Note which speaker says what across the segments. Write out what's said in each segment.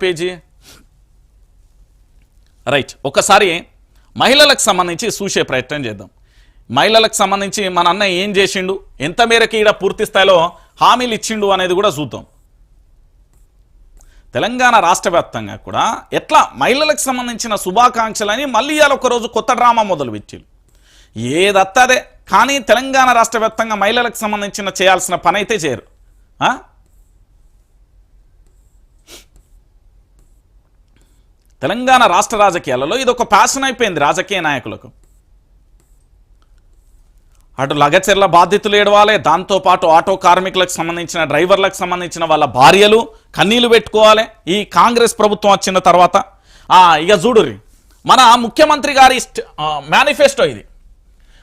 Speaker 1: Page right. ఒకసారి మహిళలకు సంబంధించి చూసే ప్రయత్నం చేద్దాం. మహిళలకు సంబంధించి మన అన్న ఏం చేసిండు, ఎంత మేరకు ఈడ పూర్తి స్థాయిలో హామీలు ఇచ్చిండు అనేది కూడా చూద్దాం. తెలంగాణ రాష్ట్ర వ్యాప్తంగా కూడా ఎట్లా మహిళలకు సంబంధించిన శుభాకాంక్షలని మళ్ళీ ఇవాళ ఒకరోజు కొత్త డ్రామా మొదలుపెట్టిండు. ఏదత్తదే కానీ తెలంగాణ రాష్ట్ర వ్యాప్తంగా మహిళలకు సంబంధించిన చేయాల్సిన పని అయితే చేయరు. తెలంగాణ రాష్ట్ర రాజకీయాలలో ఇది ఒక ప్యాషన్ అయిపోయింది రాజకీయ నాయకులకు. అటు లగచెర్ల బాధితులు ఏడవాలి, దాంతోపాటు ఆటో కార్మికులకు సంబంధించిన డ్రైవర్లకు సంబంధించిన వాళ్ళ భార్యలు కన్నీళ్లు పెట్టుకోవాలి ఈ కాంగ్రెస్ ప్రభుత్వం వచ్చిన తర్వాత. ఇక చూడుర్రి మన ముఖ్యమంత్రి గారి మేనిఫెస్టో ఇది,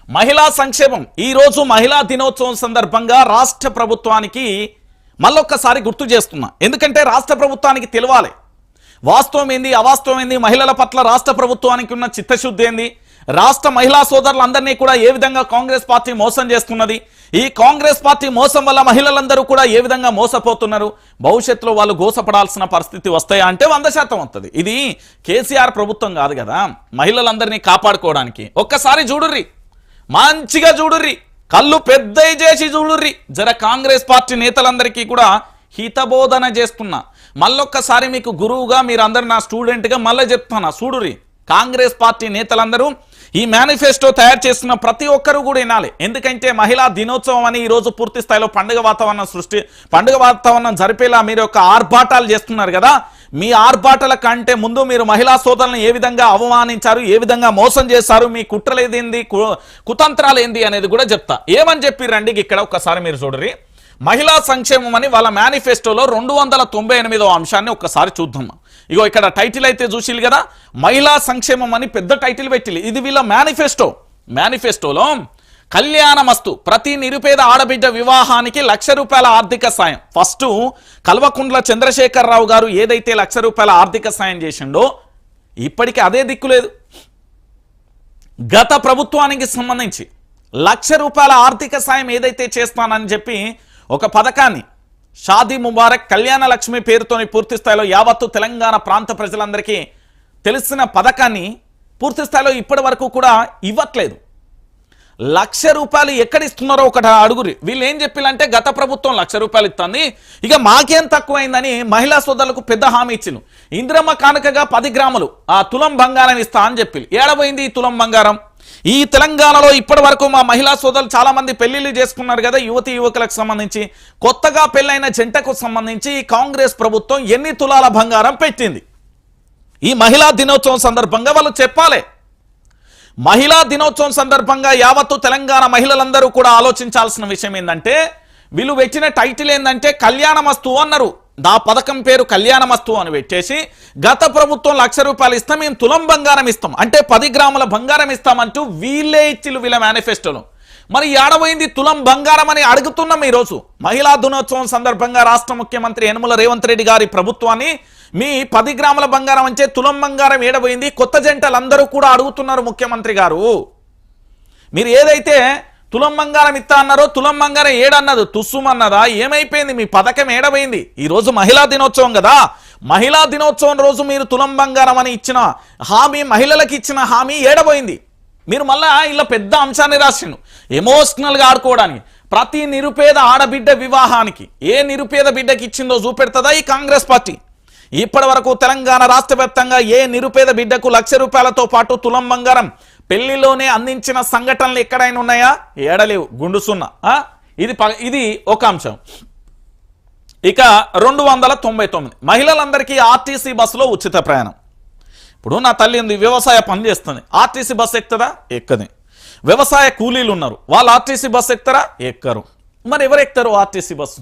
Speaker 1: మహిళా సంక్షేమం. ఈరోజు మహిళా దినోత్సవం సందర్భంగా రాష్ట్ర ప్రభుత్వానికి మళ్ళొక్కసారి గుర్తు చేస్తున్నా, ఎందుకంటే రాష్ట్ర ప్రభుత్వానికి తెలవాలి వాస్తవం ఏంది అవాస్తవం ఏంది, మహిళల పట్ల రాష్ట్ర ప్రభుత్వానికి ఉన్న చిత్తశుద్ధి ఏంది, రాష్ట్ర మహిళా సోదరులందరినీ కూడా ఏ విధంగా కాంగ్రెస్ పార్టీ మోసం చేస్తున్నది, ఈ కాంగ్రెస్ పార్టీ మోసం వల్ల మహిళలందరూ కూడా ఏ విధంగా మోసపోతున్నారు, భవిష్యత్తులో వాళ్ళు గోసపడాల్సిన పరిస్థితి వస్తాయా అంటే 100% వస్తుంది. ఇది కేసీఆర్ ప్రభుత్వం కాదు కదా మహిళలందరినీ కాపాడుకోవడానికి. ఒక్కసారి చూడుర్రి, మంచిగా చూడుర్రి, కళ్ళు పెద్దవి చేసి చూడుర్రి. జర కాంగ్రెస్ పార్టీ నేతలందరికీ కూడా హితబోధన చేస్తున్నా, మళ్ళొక్కసారి మీకు గురువుగా మీరందరూ నా స్టూడెంట్గా మళ్ళీ చెప్తున్నా. చూడుర్రి, కాంగ్రెస్ పార్టీ నేతలందరూ ఈ మేనిఫెస్టో తయారు చేస్తున్న ప్రతి ఒక్కరూ కూడా వినాలి. ఎందుకంటే మహిళా దినోత్సవం అని ఈరోజు పూర్తి స్థాయిలో పండుగ వాతావరణం జరిపేలా మీరు ఒక ఆర్భాటాలు చేస్తున్నారు కదా, మీ ఆర్భాటాల కంటే ముందు మీరు మహిళా సోదరులను ఏ విధంగా అవమానించారు, ఏ విధంగా మోసం చేశారు, మీ కుట్రలేదేంది కుతంత్రాలు ఏంది అనేది కూడా చెప్తా. ఏమని చెప్పిరండి ఇక్కడ ఒక్కసారి మీరు చూడరి. మహిళా సంక్షేమం అని వాళ్ళ మేనిఫెస్టోలో 298వ అంశాన్ని ఒక్కసారి చూద్దాం. ఇగో ఇక్కడ టైటిల్ అయితే చూసిలు కదా, మహిళా సంక్షేమం అని పెద్ద టైటిల్ పెట్టిల్లు. ఇది వీళ్ళ మేనిఫెస్టోలో కళ్యాణమస్తు, ప్రతి నిరుపేద ఆడబిడ్డ వివాహానికి ₹1,00,000 ఆర్థిక సాయం. ఫస్ట్ కల్వకుంట్ల చంద్రశేఖరరావు గారు ఏదైతే ₹1,00,000 ఆర్థిక సాయం చేసిండో ఇప్పటికీ అదే దిక్కులేదు. గత ప్రభుత్వానికి సంబంధించి ₹1,00,000 ఆర్థిక సాయం ఏదైతే చేస్తానని చెప్పి ఒక పథకాన్ని షాదీ ముబారక్ కళ్యాణ లక్ష్మి పేరుతోని పూర్తి స్థాయిలో యావత్తు తెలంగాణ ప్రాంత ప్రజలందరికీ తెలిసిన పథకాన్ని పూర్తి స్థాయిలో ఇప్పటి వరకు కూడా ఇవ్వట్లేదు. ₹1,00,000 ఎక్కడిస్తున్నారో ఒకటి అడుగురి. వీళ్ళు ఏం చెప్పిలంటే గత ప్రభుత్వం ₹1,00,000 ఇస్తుంది, ఇక మాకేం తక్కువైందని మహిళా సోదరులకు పెద్ద హామీ ఇచ్చింది. ఇందిరమ్మ కానుకగా 10 గ్రాములు తులం బంగారం ఇస్తా అని చెప్పి ఏడబోయింది ఈ తులం బంగారం. ఈ తెలంగాణలో ఇప్పటి వరకు మా మహిళా సోదరులు చాలా మంది పెళ్లిళ్ళు చేసుకున్నారు కదా, యువకులకు సంబంధించి కొత్తగా పెళ్ళైన జంటకు సంబంధించి కాంగ్రెస్ ప్రభుత్వం ఎన్ని తులాల బంగారం పెట్టింది ఈ మహిళా దినోత్సవం సందర్భంగా వాళ్ళు చెప్పాలి. మహిళా దినోత్సవం సందర్భంగా యావత్తు తెలంగాణ మహిళలందరూ కూడా ఆలోచించాల్సిన విషయం ఏంటంటే, వీళ్ళు పెట్టిన టైటిల్ ఏంటంటే కళ్యాణమస్తు అన్నారు. నా పథకం పేరు కళ్యాణమస్తు అని పెట్టేసి గత ప్రభుత్వం ₹1,00,000 ఇస్తాం, మేము తులం బంగారం ఇస్తాం అంటే 10 గ్రాముల బంగారం ఇస్తామంటూ వీళ్ళే ఇచ్చిలు వీళ్ళ మేనిఫెస్టోలో. మరి ఏడబోయింది తులం బంగారం అని అడుగుతున్నాం. ఈరోజు మహిళా దినోత్సవం సందర్భంగా రాష్ట్ర ముఖ్యమంత్రి యనమల రేవంత్ రెడ్డి గారి ప్రభుత్వాన్ని మీ 10 గ్రాముల బంగారం అంటే తులం బంగారం ఏడబోయింది కొత్త జంటలందరూ కూడా అడుగుతున్నారు. ముఖ్యమంత్రి గారు మీరు ఏదైతే తులం బంగారం ఇస్తా అన్నారో తులం బంగారం ఏడన్నది తుస్సుమన్నదా, ఏమైపోయింది మీ పథకం ఏడబోయింది? ఈరోజు మహిళా దినోత్సవం కదా, మహిళా దినోత్సవం రోజు మీరు తులం బంగారం అని ఇచ్చిన హామీ, మహిళలకు ఇచ్చిన హామీ ఏడబోయింది? మీరు మళ్ళా ఇలా పెద్ద అంశాన్ని రాసిండు ఎమోషనల్గా ఆడుకోవడానికి. ప్రతి నిరుపేద ఆడబిడ్డ వివాహానికి ఏ నిరుపేద బిడ్డకి ఇచ్చిందో చూపెడుతుందా ఈ కాంగ్రెస్ పార్టీ? ఇప్పటి వరకు తెలంగాణ రాష్ట్ర వ్యాప్తంగా ఏ నిరుపేద బిడ్డకు ₹1,00,000తో పాటు తులం బంగారం పెళ్లిలోనే అందించిన సంఘటనలు ఎక్కడైనా ఉన్నాయా? ఏడలేవు, గుండుసున్నా. ఇది ఒక అంశం. ఇక 299 మహిళలందరికీ ఆర్టీసీ బస్సులో ఉచిత ప్రయాణం. ఇప్పుడు నా తల్లి ఉంది, వ్యవసాయ పని చేస్తుంది, ఆర్టీసీ బస్సు ఎక్కుతుందా? ఎక్కది. వ్యవసాయ కూలీలు ఉన్నారు, వాళ్ళు ఆర్టీసీ బస్సు ఎక్కుతారా? ఎక్కరు. మరి ఎవరు ఎక్కుతారు ఆర్టీసీ బస్సు?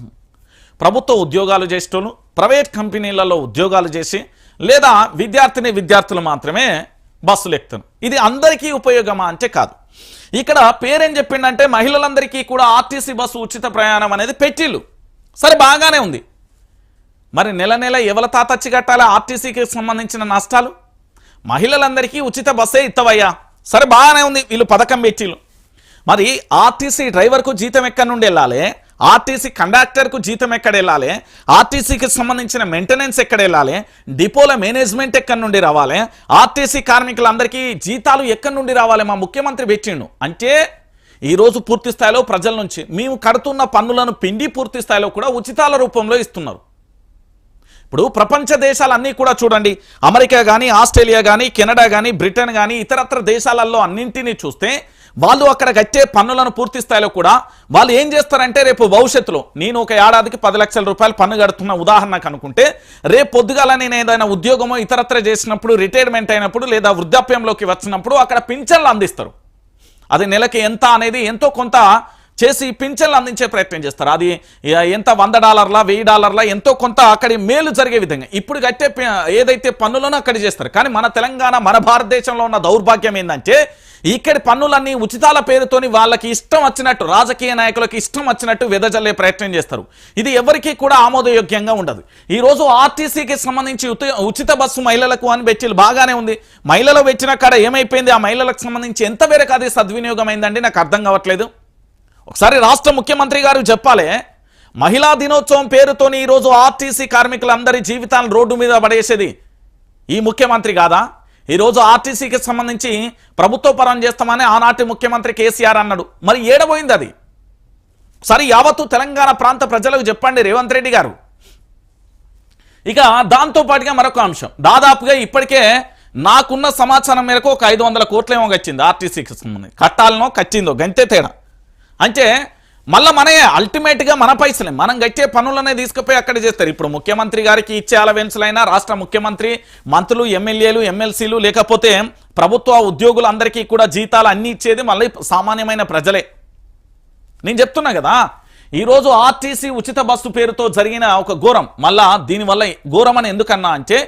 Speaker 1: ప్రభుత్వ ఉద్యోగాలు చేసేటోళ్ళు, ప్రైవేట్ కంపెనీలలో ఉద్యోగాలు చేసి, లేదా విద్యార్థులు మాత్రమే బస్సులు ఎక్కుతారు. ఇది అందరికీ ఉపయోగమా అంటే కాదు. ఇక్కడ పేరేం చెప్పిండంటే మహిళలందరికీ కూడా ఆర్టీసీ బస్సు ఉచిత ప్రయాణం అనేది పెట్టిళ్ళు. సరే బాగానే ఉంది, మరి నెల నెల ఎవల తాతచ్చి కట్టాలి ఆర్టీసీకి సంబంధించిన నష్టాలు? మహిళలందరికీ ఉచిత బస్సే ఇత్తవయ్యా, సరే బాగానే ఉంది, వీళ్ళు పథకం పెట్టిళ్ళు. మరి ఆర్టీసీ డ్రైవర్కు జీతం ఎక్కడి నుండి వెళ్ళాలి, ఆర్టీసీ కండక్టర్కు జీతం ఎక్కడ వెళ్ళాలి, ఆర్టీసీకి సంబంధించిన మెయింటెనెన్స్ ఎక్కడ వెళ్ళాలి, డిపోల మేనేజ్మెంట్ ఎక్కడి నుండి రావాలి, ఆర్టీసీ కార్మికులందరికీ జీతాలు ఎక్కడి నుండి రావాలి మా ముఖ్యమంత్రి పెట్టిండు. అంటే ఈరోజు పూర్తి స్థాయిలో ప్రజల నుంచి మేము కడుతున్న పన్నులను పిండి పూర్తి స్థాయిలో కూడా ఉచితాల రూపంలో ఇస్తున్నారు. ఇప్పుడు ప్రపంచ దేశాలన్నీ కూడా చూడండి, అమెరికా కానీ, ఆస్ట్రేలియా కానీ, కెనడా కానీ, బ్రిటన్ కానీ, ఇతరత్ర దేశాలలో అన్నింటినీ చూస్తే వాళ్ళు అక్కడ కట్టే పన్నులను పూర్తి స్థాయిలో కూడా వాళ్ళు ఏం చేస్తారంటే రేపు భవిష్యత్తులో నేను ఒక ఏడాదికి 10 లక్షల రూపాయలు పన్ను కడుతున్న ఉదాహరణకు అనుకుంటే రేపు పొద్దుగాల నేను ఏదైనా ఉద్యోగమో ఇతరత్ర చేసినప్పుడు, రిటైర్మెంట్ అయినప్పుడు లేదా వృద్ధాప్యంలోకి వచ్చినప్పుడు అక్కడ పింఛన్లు అందిస్తారు. అది నెలకి ఎంత అనేది ఎంతో కొంత చేసి పింఛన్లు అందించే ప్రయత్నం చేస్తారు. అది ఎంత $100 $1000 ఎంతో కొంత అక్కడి మేలు జరిగే విధంగా ఇప్పుడు కట్టే ఏదైతే పన్నులను అక్కడ చేస్తారు. కానీ మన తెలంగాణ, మన భారతదేశంలో ఉన్న దౌర్భాగ్యం ఏంటంటే ఇక్కడి పన్నులన్నీ ఉచితాల పేరుతోని వాళ్ళకి ఇష్టం వచ్చినట్టు, రాజకీయ నాయకులకు ఇష్టం వచ్చినట్టు వెదజల్లే ప్రయత్నం చేస్తారు. ఇది ఎవరికీ కూడా ఆమోదయోగ్యంగా ఉండదు. ఈరోజు ఆర్టీసీకి సంబంధించి ఉచిత బస్సు మహిళలకు అని పెట్టి బాగానే ఉంది. మహిళలు పెట్టిన కాడ ఏమైపోయింది, ఆ మహిళలకు సంబంధించి ఎంత మేరకు అది సద్వినియోగం అయిందండి నాకు అర్థం కావట్లేదు. ఒకసారి రాష్ట్ర ముఖ్యమంత్రి గారు చెప్పాలి, మహిళా దినోత్సవం పేరుతోని ఈరోజు ఆర్టీసీ కార్మికులందరి జీవితాలను రోడ్డు మీద పడేసేది ఈ ముఖ్యమంత్రి కాదా? ఈరోజు ఆర్టీసీకి సంబంధించి ప్రభుత్వ పరం చేస్తామని ఆనాటి ముఖ్యమంత్రి కేసీఆర్ అన్నాడు. మరి ఏడబోయింది అది? సరే యావత్తు తెలంగాణ ప్రాంత ప్రజలకు చెప్పండి రేవంత్ రెడ్డి గారు. ఇక దాంతో పాటుగా మరొక అంశం, దాదాపుగా ఇప్పటికే నాకున్న సమాచారం మేరకు ఒక 500 కోట్లు ఏమో వచ్చింది ఆర్టీసీకి సంబంధించి. కట్టాలనో కట్టిందో గంతే తేడా. అంటే మళ్ళీ మనమే అల్టిమేట్గా మన పైసలే మనం కట్టే పనులనే తీసుకుపోయి అక్కడ చేస్తారు. ఇప్పుడు ముఖ్యమంత్రి గారికి ఇచ్చే అలవెన్స్లైనా రాష్ట్ర ముఖ్యమంత్రి, మంత్రులు, ఎమ్మెల్యేలు, ఎమ్మెల్సీలు లేకపోతే ప్రభుత్వ ఉద్యోగులందరికీ కూడా జీతాలు అన్ని ఇచ్చేది మళ్ళీ సామాన్యమైన ప్రజలే. నేను చెప్తున్నా కదా, ఈరోజు ఆర్టీసీ ఉచిత బస్సు పేరుతో జరిగిన ఒక ఘోరం, మళ్ళా దీనివల్ల ఘోరం అని ఎందుకన్నా అంటే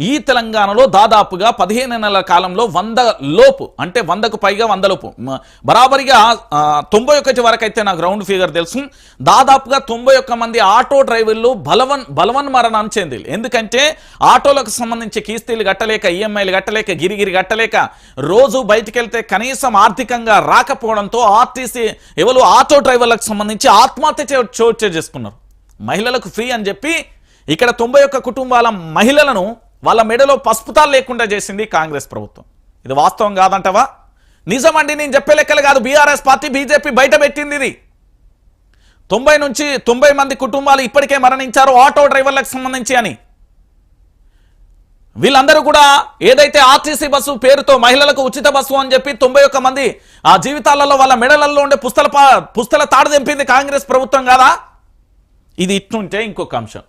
Speaker 1: ఈ తెలంగాణలో దాదాపుగా 15 నెలల కాలంలో 100 లోపు, అంటే 100కు పైగా 100 లోపు బరాబరిగా 91 వరకు అయితే నాకు గ్రౌండ్ ఫిగర్ తెలుసు, దాదాపుగా 91 మంది ఆటో డ్రైవర్లు బలవన్ మరణం చెందిలు. ఎందుకంటే ఆటోలకు సంబంధించి కిస్తీలు కట్టలేక, ఈఎంఐలు కట్టలేక, గిరిగిరి కట్టలేక, రోజు బయటికి వెళ్తే కనీసం ఆర్థికంగా రాకపోవడంతో ఆర్టీసీ ఎవరు ఆటో డ్రైవర్లకు సంబంధించి ఆత్మహత్య చోటు చేసుకున్నారు. మహిళలకు ఫ్రీ అని చెప్పి ఇక్కడ 91 కుటుంబాల మహిళలను వాళ్ళ మెడలో పసుపుతాలు లేకుండా చేసింది కాంగ్రెస్ ప్రభుత్వం. ఇది వాస్తవం కాదంటవా? నిజమండి, నేను చెప్పే లెక్కలు కాదు. బీఆర్ఎస్ పార్టీ, బీజేపీ బయట పెట్టింది ఇది. 90 నుంచి 90 మంది కుటుంబాలు ఇప్పటికే మరణించారు ఆటో డ్రైవర్లకు సంబంధించి అని. వీళ్ళందరూ కూడా ఏదైతే ఆర్టీసీ బస్సు పేరుతో మహిళలకు ఉచిత బస్సు అని చెప్పి 91 మంది ఆ జీవితాలలో వాళ్ళ మెడలలో ఉండే పుస్తల తాడు తెంపింది కాంగ్రెస్ ప్రభుత్వం కాదా? ఇది ఇట్లుంటే ఇంకొక అంశం,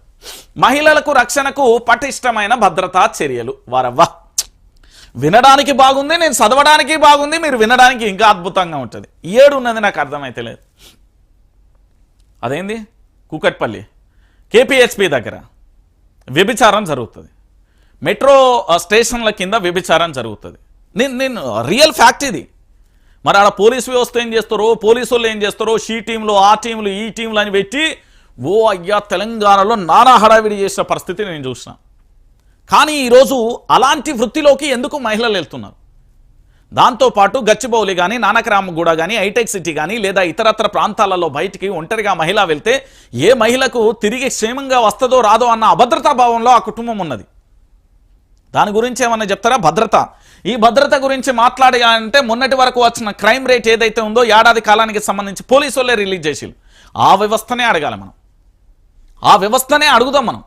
Speaker 1: మహిళలకు రక్షణకు పటిష్టమైన భద్రతా చర్యలు. వారవ్వా, వినడానికి బాగుంది, నేను చదవడానికి బాగుంది, మీరు వినడానికి ఇంకా అద్భుతంగా ఉంటుంది. ఏడున్నది నాకు అర్థమైతే లేదు. అదేంది, కూకట్పల్లి కేపీహెచ్పి దగ్గర వ్యభిచారం జరుగుతుంది, మెట్రో స్టేషన్ల కింద వ్యభిచారం జరుగుతుంది. నేను రియల్ ఫ్యాక్ట్ ఇది. మరి ఆడ పోలీసు వ్యవస్థ ఏం చేస్తారో, పోలీసు వాళ్ళు ఏం చేస్తారో, షీ టీంలు, ఆ టీంలు, ఈ టీంలు అని పెట్టి ఓ అయ్యా తెలంగాణలో నానా హడావిడి చేసిన పరిస్థితి నేను చూసిన. కానీ ఈరోజు అలాంటి వృత్తిలోకి ఎందుకు మహిళలు వెళ్తున్నారు? దాంతోపాటు గచ్చిబౌలి కానీ, నానకరామగూడ కానీ, హైటెక్ సిటీ కానీ లేదా ఇతరత్ర ప్రాంతాలలో బయటికి ఒంటరిగా మహిళ వెళ్తే ఏ మహిళకు తిరిగి క్షేమంగా వస్తుందో రాదో అన్న అభద్రతా భావంలో ఆ కుటుంబం ఉన్నది. దాని గురించి ఏమన్నా చెప్తారా? భద్రత. ఈ భద్రత గురించి మాట్లాడాలంటే మొన్నటి వరకు వచ్చిన క్రైమ్ రేట్ ఏదైతే ఉందో ఏడాది కాలానికి సంబంధించి పోలీసు వాళ్ళే రిలీజ్ చేసిరు. ఆ వ్యవస్థనే అడగాలి మనం, ఆ వ్యవస్థనే అడుగుదాం మనం.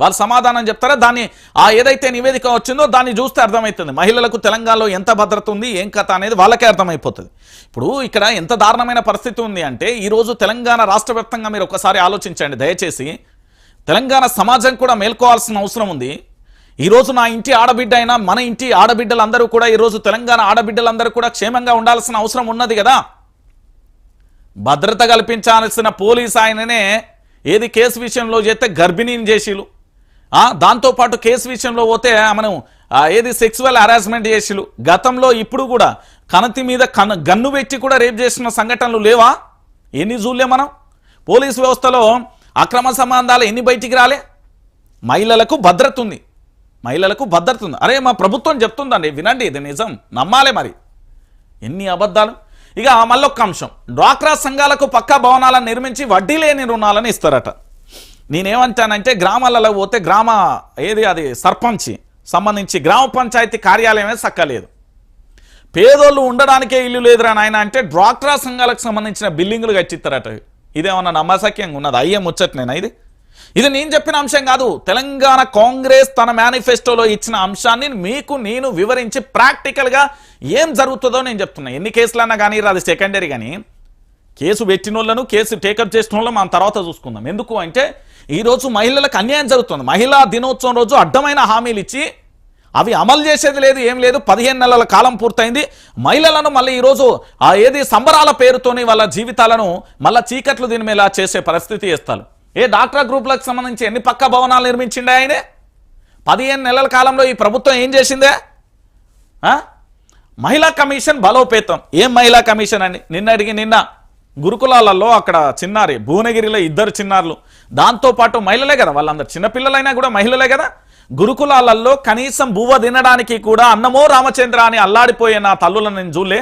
Speaker 1: వాళ్ళు సమాధానం చెప్తారా? దాన్ని ఆ ఏదైతే నివేదిక వచ్చిందో దాన్ని చూస్తే అర్థమవుతుంది మహిళలకు తెలంగాణలో ఎంత భద్రత ఉంది, ఏం కథ అనేది వాళ్ళకే అర్థమైపోతుంది. ఇప్పుడు ఇక్కడ ఎంత దారుణమైన పరిస్థితి ఉంది అంటే ఈరోజు తెలంగాణ రాష్ట్ర వ్యాప్తంగా మీరు ఒకసారి ఆలోచించండి దయచేసి. తెలంగాణ సమాజం కూడా మేల్కోవాల్సిన అవసరం ఉంది. ఈరోజు నా ఇంటి ఆడబిడ్డ అయినా మన ఇంటి ఆడబిడ్డలందరూ కూడా ఈరోజు తెలంగాణ ఆడబిడ్డలందరూ కూడా క్షేమంగా ఉండాల్సిన అవసరం ఉన్నది కదా. భద్రత కల్పించాల్సిన పోలీసు ఆయననే ఏది కేసు విషయంలో చేస్తే గర్భిణీని చేసిలు, దాంతోపాటు కేసు విషయంలో పోతే మనం ఏది సెక్సువల్ హరాస్మెంట్ చేసిలు. గతంలో ఇప్పుడు కూడా కనతి మీద గన్ను పెట్టి కూడా రేప్ చేసిన సంఘటనలు లేవా? ఎన్ని చూడలే మనం? పోలీసు వ్యవస్థలో అక్రమ సంబంధాలు ఎన్ని బయటికి రాలే? మహిళలకు భద్రత ఉంది, మహిళలకు భద్రత ఉంది. అరే మా ప్రభుత్వం చెప్తుందండి, వినండి, ఇది నిజం, నమ్మాలి. మరి ఎన్ని అబద్ధాలు. ఇక మళ్ళొక్క అంశం, డ్వాక్రా సంఘాలకు పక్కా భవనాలను నిర్మించి వడ్డీ లేని రుణాలను ఇస్తారట. నేనేమంటానంటే గ్రామాలలో పోతే అది సర్పంచి సంబంధించి గ్రామ పంచాయతీ కార్యాలయమే సక్కలేదు, పేదోళ్ళు ఉండడానికే ఇల్లు లేదురా నాయన అంటే డ్వాక్రా సంఘాలకు సంబంధించిన బిల్డింగులు కట్టిస్తారట. ఇదేమన్నా నమ్మశక్యంగా ఉన్నది? అయ్యే ముచ్చట్లేనా ఇది నేను చెప్పిన అంశం కాదు. తెలంగాణ కాంగ్రెస్ తన మేనిఫెస్టోలో ఇచ్చిన అంశాన్ని మీకు నేను వివరించి ప్రాక్టికల్గా ఏం జరుగుతుందో నేను చెప్తున్నా. ఎన్ని కేసులన్నా కానీ అది సెకండరీ, కానీ కేసు పెట్టిన వాళ్ళను కేసు టేకప్ చేసిన వాళ్ళను మనం తర్వాత చూసుకుందాం. ఎందుకు అంటే ఈరోజు మహిళలకు అన్యాయం జరుగుతుంది. మహిళా దినోత్సవం రోజు అడ్డమైన హామీలు ఇచ్చి అవి అమలు చేసేది లేదు, ఏం లేదు. 15 నెలల కాలం పూర్తయింది. మహిళలను మళ్ళీ ఈరోజు సంబరాల పేరుతోని వాళ్ళ జీవితాలను మళ్ళీ చీకట్లు దీని మీద చేసే పరిస్థితి చేస్తారు. డాక్టర్ గ్రూపులకు సంబంధించి ఎన్ని పక్కా భవనాలు నిర్మించిండే ఆయనే? 15 నెలల కాలంలో ఈ ప్రభుత్వం ఏం చేసిందే? మహిళా కమిషన్ బలోపేతం. ఏం మహిళా కమిషన్ అండి? నిన్న గురుకులాలలో అక్కడ చిన్నారి భువనగిరిలో 2 చిన్నారులు, దాంతోపాటు మహిళలే కదా, వాళ్ళందరూ చిన్నపిల్లలైనా కూడా మహిళలే కదా. గురుకులాలలో కనీసం బువ్వ తినడానికి కూడా అన్నమో రామచంద్ర అని అల్లాడిపోయే నా తల్లులను నేను చూడలే.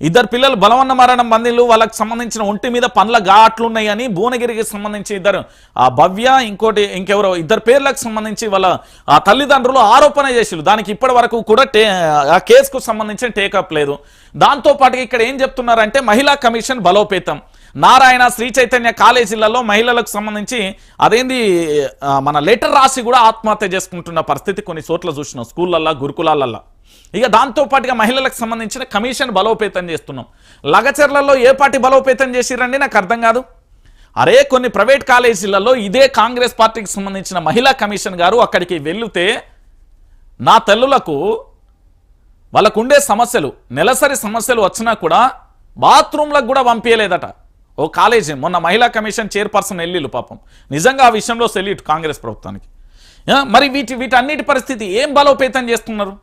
Speaker 1: 2 పిల్లలు బలవన్న మరణం బందీలు, వాళ్ళకి సంబంధించిన ఒంటి మీద పండ్ల ఘాట్లున్నాయని భువనగిరికి సంబంధించి భవ్య ఇంకెవరో 2 పేర్లకు సంబంధించి వాళ్ళ తల్లిదండ్రులు ఆరోపణ చేసిరు. దానికి ఇప్పటి వరకు కూడా ఆ కేసుకు సంబంధించిన టేకప్ లేదు. దాంతోపాటు ఇక్కడ ఏం చెప్తున్నారంటే మహిళా కమిషన్ బలోపేతం. నారాయణ శ్రీ చైతన్య కాలేజీలలో మహిళలకు సంబంధించి మన లెటర్ రాసి కూడా ఆత్మహత్య చేసుకుంటున్న పరిస్థితి కొన్ని చోట్ల చూసినాం, స్కూళ్ళల్లో గురుకులాలల్లో. ఇక దాంతోపాటుగా మహిళలకు సంబంధించిన కమిషన్ బలోపేతం చేస్తున్నాం. లగచర్లలో ఏ పార్టీ బలోపేతం చేసిరండి నాకు అర్థం కాదు. కొన్ని ప్రైవేట్ కాలేజీలలో ఇదే కాంగ్రెస్ పార్టీకి సంబంధించిన మహిళా కమిషన్ గారు అక్కడికి వెళ్తే నా తల్లులకు వాళ్ళకు ఉండే సమస్యలు, నెలసరి సమస్యలు వచ్చినా కూడా బాత్రూంలకు కూడా పంపించలేదట. ఓ కాలేజీ మొన్న మహిళా కమిషన్ చైర్పర్సన్ వెళ్ళిళ్ళు పాపం. నిజంగా ఆ విషయంలో సెల్యూట్ కాంగ్రెస్ ప్రభుత్వానికి. మరి వీటన్నిటి పరిస్థితి ఏం బలోపేతం చేస్తున్నారు?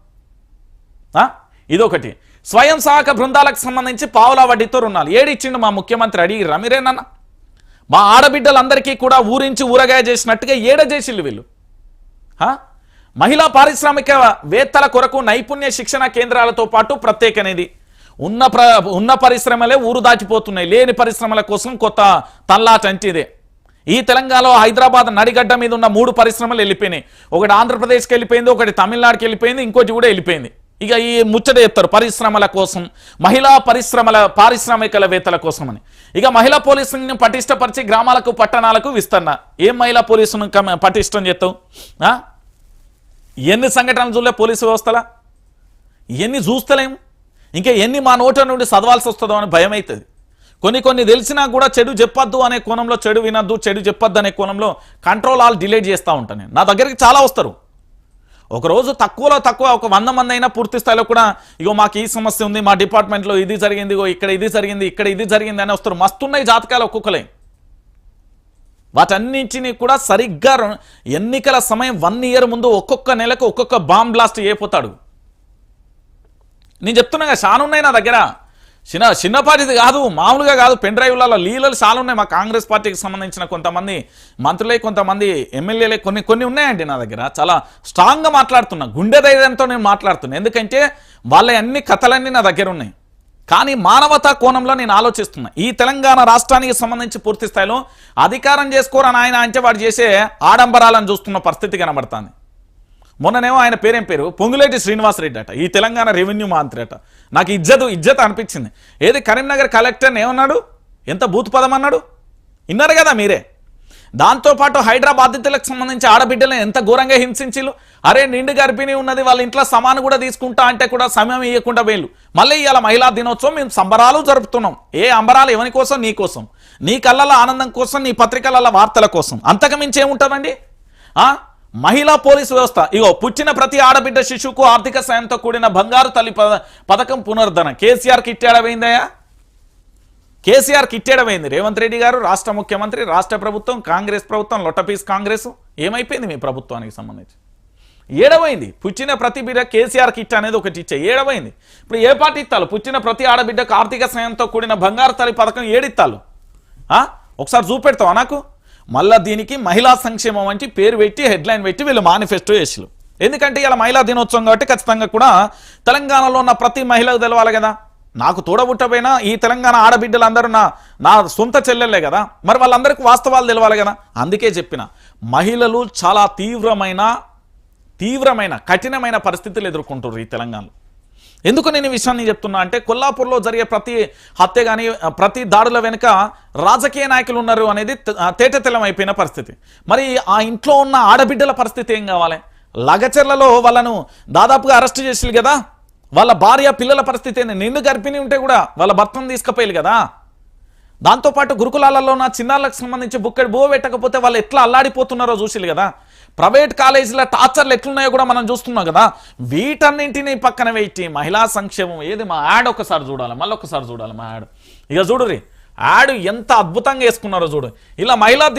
Speaker 1: ఇదొకటి. స్వయం సహాయక బృందాలకు సంబంధించి పావులా వడ్డీతో రుణాలు ఏడిచ్చిండు మా ముఖ్యమంత్రి? అడిగిరా మీరేనన్నా? మా ఆడబిడ్డలందరికీ కూడా ఊరించి ఊరగాయ చేసినట్టుగా చేసిళ్ళు వీళ్ళు. మహిళా పారిశ్రామికవేత్తల కొరకు నైపుణ్య శిక్షణ కేంద్రాలతో పాటు ప్రత్యేకనేది ఉన్న పరిశ్రమలే ఊరు దాటిపోతున్నాయి. లేని పరిశ్రమల కోసం కొత్త తల్లాట అంటిదే. ఈ తెలంగాణలో హైదరాబాద్ నడిగడ్డ మీద ఉన్న 3 పరిశ్రమలు వెళ్ళిపోయినాయి. ఒకటి ఆంధ్రప్రదేశ్కి వెళ్ళిపోయింది, ఒకటి తమిళనాడుకి వెళ్ళిపోయింది, ఇంకోటి కూడా వెళ్ళిపోయింది. ఇక ఈ ముచ్చట చెప్తారు పరిశ్రమల కోసం, మహిళా పారిశ్రామికవేత్తల కోసం అని. ఇక మహిళా పోలీసులను పటిష్టపరిచి గ్రామాలకు పట్టణాలకు విస్తరణ. ఏం మహిళా పోలీసును పటిష్టం చేస్తావు? ఎన్ని సంఘటనలు చూడలే పోలీసు వ్యవస్థలా? ఎన్ని చూస్తలేము? ఇంకా ఎన్ని మా నోట నుండి చదవాల్సి వస్తుందో అని భయం అవుతుంది. కొన్ని తెలిసినా కూడా చెడు చెప్పొద్దు అనే కోణంలో, చెడు వినొద్దు, చెడు చెప్పొద్దు అనే కోణంలో కంట్రోల్ ఆల్ డిలీట్ చేస్తూ ఉంటాను నేను. నా దగ్గరికి చాలా వస్తారు. ఒకరోజు తక్కువలో తక్కువ ఒక 100 మంది అయినా పూర్తి స్థాయిలో కూడా ఇగో మాకు ఈ సమస్య ఉంది, మా డిపార్ట్మెంట్లో ఇది జరిగింది, ఇక్కడ ఇది జరిగింది, ఇక్కడ ఇది జరిగింది అని వస్తారు. మస్తున్నాయి జాతకాలు ఒక్కొక్కలే. వాటన్నింటినీ కూడా సరిగ్గా ఎన్నికల సమయం 1 ఇయర్ ముందు ఒక్కొక్క నెలకు ఒక్కొక్క బాంబ్ బ్లాస్ట్ అయిపోతాడు. నేను చెప్తున్నా చాలా ఉన్నాయి నా దగ్గర. చిన్నపాటిది కాదు, మామూలుగా కాదు. పెన్ డ్రైవ్లలో లీలలు చాలా ఉన్నాయి. మా కాంగ్రెస్ పార్టీకి సంబంధించిన కొంతమంది మంత్రులే, కొంతమంది ఎమ్మెల్యేలే కొన్ని ఉన్నాయండి నా దగ్గర. చాలా స్ట్రాంగ్గా మాట్లాడుతున్నా, గుండె ధైర్యంతో నేను మాట్లాడుతున్నా. ఎందుకంటే వాళ్ళ అన్ని కథలన్నీ నా దగ్గర ఉన్నాయి. కానీ మానవతా కోణంలో నేను ఆలోచిస్తున్నా. ఈ తెలంగాణ రాష్ట్రానికి సంబంధించి పూర్తి స్థాయిలో అధికారం చేసుకోరని ఆయన అంటే వాడు చేసే ఆడంబరాలను చూస్తున్న పరిస్థితి కనబడుతుంది. మొన్ననేమో ఆయన పేరేం పేరు పొంగులేటి శ్రీనివాసరెడ్డి అట, ఈ తెలంగాణ రెవెన్యూ మంత్రి అట. నాకు ఇజ్జత్ అనిపించింది. కరీంనగర్ కలెక్టర్ని ఏమన్నాడు? ఎంత బూత్ పదం అన్నాడు, విన్నారు కదా మీరే. దాంతోపాటు హైదరాబాద్ బాధితులకు సంబంధించి ఆడబిడ్డలను ఎంత ఘోరంగా హింసించిలు. నిండు గర్భిణి ఉన్నది, వాళ్ళ ఇంట్లో సమాను కూడా తీసుకుంటా అంటే కూడా సమయం ఇవ్వకుండా వేళ్ళు. మళ్ళీ ఇవాళ మహిళా దినోత్సవం మేము సంబరాలు జరుపుతున్నాం. ఏ అంబరాలు ఎవరి కోసం? నీ కోసం, నీ కళ్ళల ఆనందం కోసం, నీ పత్రికల వార్తల కోసం. అంతకుమించి ఏముంటుందండి? మహిళా పోలీసు వ్యవస్థ. పుట్టిన ప్రతి ఆడబిడ్డ శిశువుకు ఆర్థిక సాయంతో కూడిన బంగారు తల్లి పథకం పునరుద్ధరణ. కేసీఆర్ కిట్టేడమైందయా? కేసీఆర్ కిట్టేడమైంది. రేవంత్ రెడ్డి గారు రాష్ట్ర ముఖ్యమంత్రి, రాష్ట్ర ప్రభుత్వం, కాంగ్రెస్ ప్రభుత్వం, లొట్టపీస్ కాంగ్రెస్ ఏమైపోయింది మీ ప్రభుత్వానికి సంబంధించి? ఏడవైంది. పుట్టిన ప్రతి బిడ్డ కేసీఆర్ కిట్ అనేది ఒకటి ఇచ్చే ఏడవైంది. ఇప్పుడు ఏ పార్టీ ఇత్తాలు? పుట్టిన ప్రతి ఆడబిడ్డకు ఆర్థిక సాయంతో కూడిన బంగారు తల్లి పథకం ఏడిత్తాలు? ఒకసారి చూపెడతావా నాకు? మళ్ళా దీనికి మహిళా సంక్షేమం అంటే పేరు పెట్టి హెడ్లైన్ పెట్టి వీళ్ళు మేనిఫెస్టో చేసిలు. ఎందుకంటే ఇలా మహిళా దినోత్సవం కాబట్టి ఖచ్చితంగా కూడా తెలంగాణలో ఉన్న ప్రతి మహిళకు తెలవాలి కదా. నాకు తోడబుట్టపోయినా ఈ తెలంగాణ ఆడబిడ్డలందరూ నా సొంత చెల్లెళ్ళే కదా, మరి వాళ్ళందరికీ వాస్తవాలు తెలవాలి కదా. అందుకే చెప్పిన మహిళలు చాలా తీవ్రమైన కఠినమైన పరిస్థితులు ఎదుర్కొంటున్నారు ఈ తెలంగాణలో. ఎందుకు నేను ఈ విషయాన్ని చెప్తున్నా అంటే, కొల్లాపూర్లో జరిగే ప్రతి హత్య కానీ ప్రతి దాడుల వెనుక రాజకీయ నాయకులు ఉన్నారు అనేది తేటతెల్లం అయిపోయిన పరిస్థితి. మరి ఆ ఇంట్లో ఉన్న ఆడబిడ్డల పరిస్థితి ఏం కావాలి? లగచెర్లలో వాళ్ళను దాదాపుగా అరెస్ట్ చేసిరు కదా, వాళ్ళ భార్య పిల్లల పరిస్థితి ఏంది? నిండు గర్భిణి ఉంటే కూడా వాళ్ళ భర్తను తీసుకుపోయారు కదా. దాంతోపాటు గురుకులాలలో నా చిన్నాళ్ళకు సంబంధించి బుక్కడి బో పెట్టకపోతే వాళ్ళు ఎట్లా అల్లాడిపోతున్నారో చూసిరు కదా. ప్రైవేట్ కాలేజీల టార్చర్లు ఎట్లున్నాయో కూడా మనం చూస్తున్నాం కదా. వీటన్నింటినీ పక్కన పెట్టి మహిళా సంక్షేమం ఏది, మా యాడ్ ఒకసారి చూడాలి, మళ్ళీ ఒకసారి చూడాలి మా యాడ్. ఇక చూడుర్రి యాడ్ ఎంత అద్భుతంగా వేసుకున్నారో చూడు. ఇలా మహిళా దిన